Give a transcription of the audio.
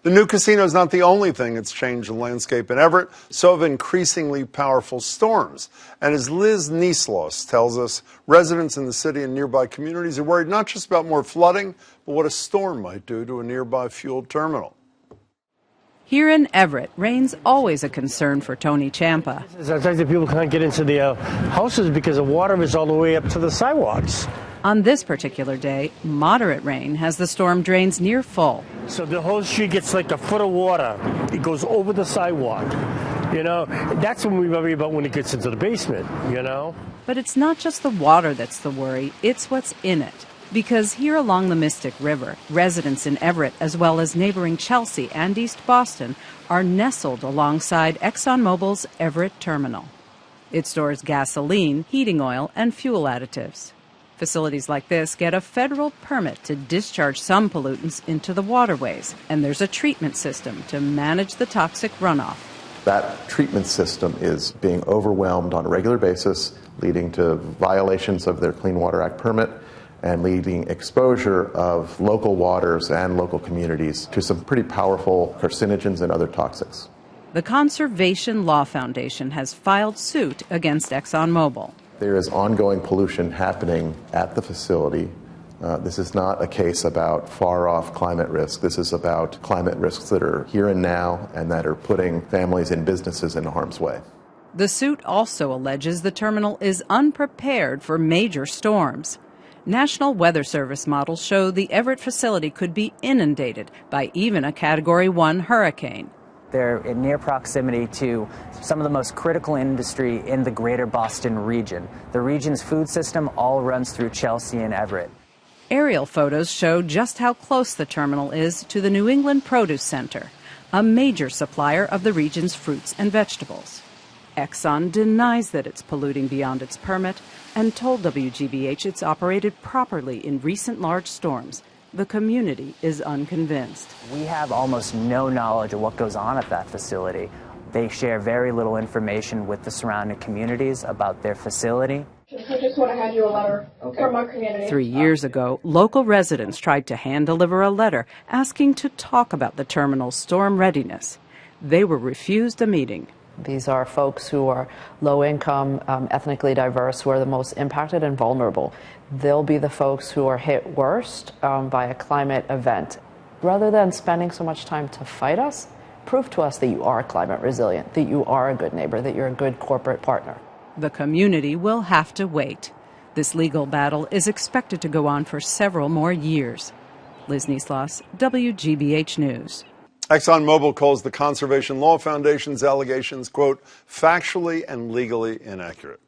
The new casino is not the only thing that's changed the landscape in Everett, so have increasingly powerful storms. And as Liz Niesloss tells us, residents in the city and nearby communities are worried not just about more flooding, but what a storm might do to a nearby fuel terminal. Here in Everett, rain's always a concern for Tony Ciampa. Sometimes the people can't get into the houses because the water is all the way up to the sidewalks. On this particular day, moderate rain has the storm drains near full. So the whole street gets like a foot of water. It goes over the sidewalk. You know, that's when we worry about when it gets into the basement, you know. But it's not just the water that's the worry, it's what's in it. Because here along the Mystic River, residents in Everett, as well as neighboring Chelsea and East Boston, are nestled alongside ExxonMobil's Everett terminal. It stores gasoline, heating oil, and fuel additives. Facilities like this get a federal permit to discharge some pollutants into the waterways, and there's a treatment system to manage the toxic runoff. That treatment system is being overwhelmed on a regular basis, leading to violations of their Clean Water Act permit and leading exposure of local waters and local communities to some pretty powerful carcinogens and other toxics. The Conservation Law Foundation has filed suit against ExxonMobil. There is ongoing pollution happening at the facility. This is not a case about far-off climate risk. This is about climate risks that are here and now and that are putting families and businesses in harm's way. The suit also alleges the terminal is unprepared for major storms. National Weather Service models show the Everett facility could be inundated by even a Category 1 hurricane. They're in near proximity to some of the most critical industry in the greater Boston region. The region's food system all runs through Chelsea and Everett. Aerial photos show just how close the terminal is to the New England Produce Center, a major supplier of the region's fruits and vegetables. Exxon denies that it's polluting beyond its permit and told WGBH it's operated properly in recent large storms. The community is unconvinced. We have almost no knowledge of what goes on at that facility. They share very little information with the surrounding communities about their facility. I just want to hand you a letter from our community. 3 years ago, local residents tried to hand-deliver a letter asking to talk about the terminal's storm readiness. They were refused a meeting. These are folks who are low-income, ethnically diverse, who are the most impacted and vulnerable. They'll be the folks who are hit worst by a climate event. Rather than spending so much time to fight us, prove to us that you are climate resilient, that you are a good neighbor, that you're a good corporate partner. The community will have to wait. This legal battle is expected to go on for several more years. Liz Niesloss, WGBH News. ExxonMobil calls the Conservation Law Foundation's allegations, quote, factually and legally inaccurate.